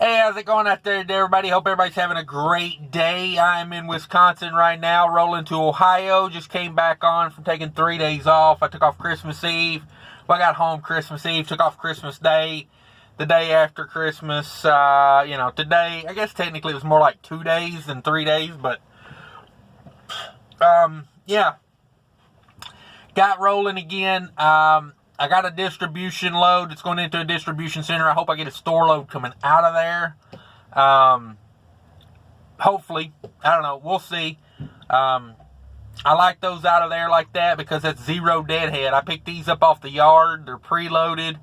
Hey, how's it going out there, everybody? Hope everybody's having a great day. I'm in Wisconsin right now, rolling to Ohio. Just came back on from taking 3 days off. I took off Christmas Eve. Well, I got home Christmas Eve, took off Christmas Day, the day after Christmas. Today, I guess technically it was more like 2 days than 3 days, but, got rolling again. I got a distribution load. It's going into a distribution center. I hope I get a store load coming out of there. Hopefully. I don't know. We'll see. I like those out of there like that because that's zero deadhead. I picked these up off the yard. They're preloaded.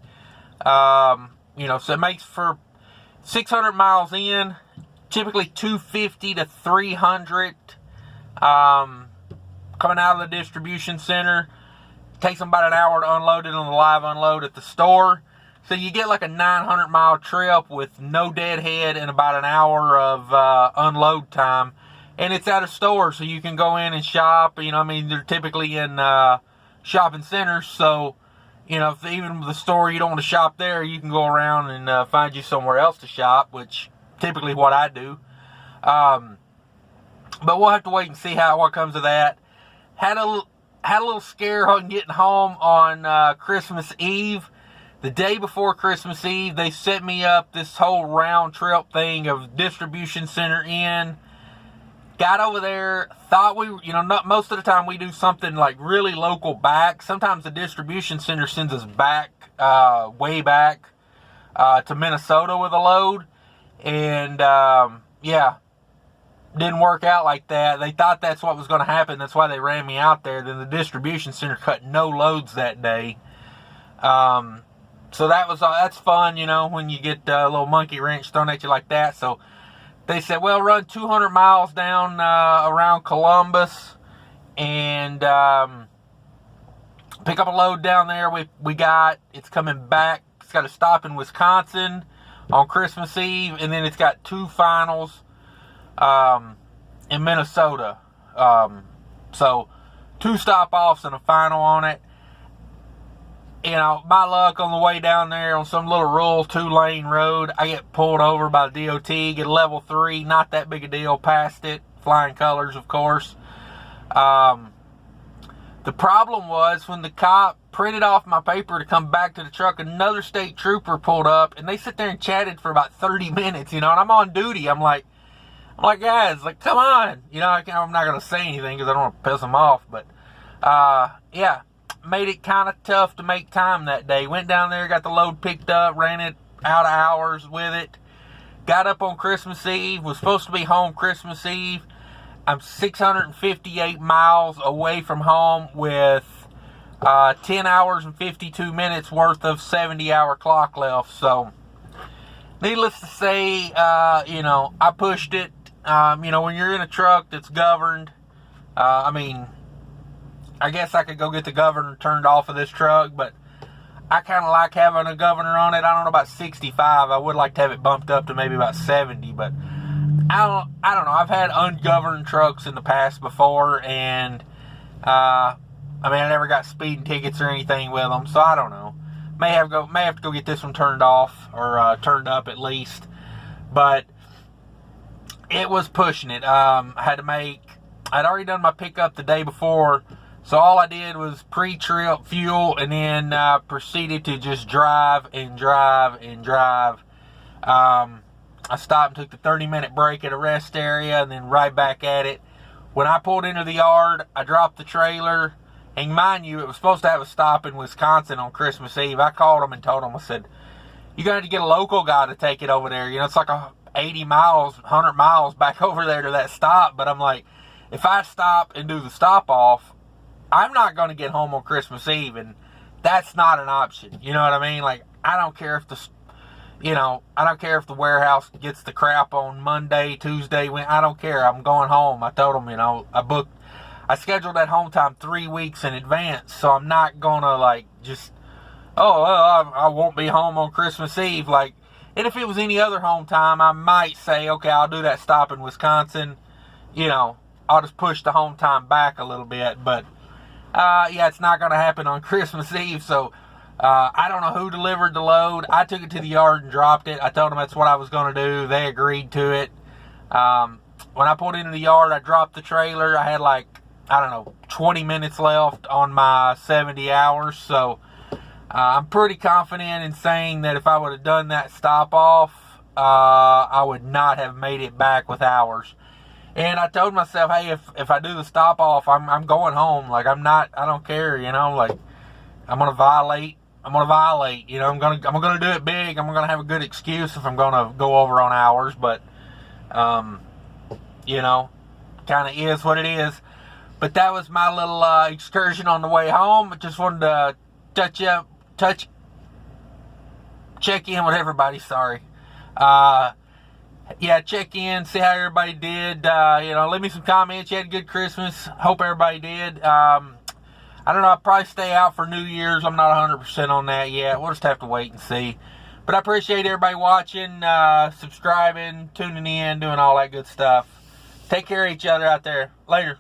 So it makes for 600 miles in, typically 250 to 300 coming out of the distribution center. Takes them about an hour to unload it on the live unload at the store. So you get like a 900 mile trip with no deadhead and about an hour of unload time. And it's at a store, so you can go in and shop. They're typically in shopping centers. So, if even with the store you don't want to shop there, you can go around and find you somewhere else to shop, which typically what I do. But we'll have to wait and see what comes of that. Had a little scare on getting home on Christmas Eve. The day before Christmas Eve, they set me up this whole round trip thing of distribution center in. Got over there, thought not most of the time we do something like really local back. Sometimes the distribution center sends us back, way back to Minnesota with a load. And, didn't work out like that. They thought that's what was going to happen. That's why they ran me out there. Then the distribution center cut no loads that day. So that's fun, when you get a little monkey wrench thrown at you like that. So they said, well, run 200 miles down around Columbus and pick up a load down there. It's coming back. It's got to stop in Wisconsin on Christmas Eve, and then it's got two finals in Minnesota. So 2 stop-offs and a final on it. My luck on the way down there on some little rural 2-lane road, I get pulled over by the DOT, get a level 3, not that big a deal, passed it, flying colors, of course. The problem was when the cop printed off my paper to come back to the truck, another state trooper pulled up, and they sit there and chatted for about 30 minutes, and I'm on duty. I'm like, guys, come on. I'm not going to say anything because I don't want to piss them off. But, made it kind of tough to make time that day. Went down there, got the load picked up, ran it out of hours with it. Got up on Christmas Eve, was supposed to be home Christmas Eve. I'm 658 miles away from home with 10 hours and 52 minutes worth of 70-hour clock left. So, needless to say, I pushed it. When you're in a truck that's governed, I guess I could go get the governor turned off of this truck, but I kind of like having a governor on it. I don't know about 65. I would like to have it bumped up to maybe about 70, but I don't know. I've had ungoverned trucks in the past before, and I never got speeding tickets or anything with them, so I don't know. May have to go get this one turned off or turned up at least, but it was pushing it. I'd already done my pickup the day before, so all I did was pre-trip fuel and then proceeded to just drive and drive and drive. I stopped and took the 30-minute break at a rest area and then right back at it. When I pulled into the yard, I dropped the trailer. And mind you, it was supposed to have a stop in Wisconsin on Christmas Eve. I called them and told them, I said, you're going to have to get a local guy to take it over there. It's like 80 miles, 100 miles back over there to that stop. But I'm like, if I stop and do the stop off, I'm not going to get home on Christmas Eve. And that's not an option. You know what I mean? I don't care if the warehouse gets the crap on Monday, Tuesday. I don't care. I'm going home. I told them, I scheduled that home time 3 weeks in advance, so I'm not gonna I won't be home on Christmas Eve. And if it was any other home time, I might say, okay, I'll do that stop in Wisconsin. I'll just push the home time back a little bit, but it's not gonna happen on Christmas Eve. So I don't know who delivered the load. I took it to the yard and dropped it. I told them that's what I was going to do. They agreed to it. When I pulled into the yard, I dropped the trailer. I had like, I don't know, 20 minutes left on my 70 hours. So I'm pretty confident in saying that if I would have done that stop off, I would not have made it back with hours. And I told myself, hey, if I do the stop off, I'm going home. Like, I don't care, like, I'm going to violate, I'm going to do it big. I'm going to have a good excuse if I'm going to go over on hours, but, kind of is what it is. But that was my little excursion on the way home. I just wanted to check in with everybody. Sorry. Check in, see how everybody did. Leave me some comments. You had a good Christmas. Hope everybody did. I don't know. I'll probably stay out for New Year's. I'm not 100% on that yet. We'll just have to wait and see. But I appreciate everybody watching, subscribing, tuning in, doing all that good stuff. Take care of each other out there. Later.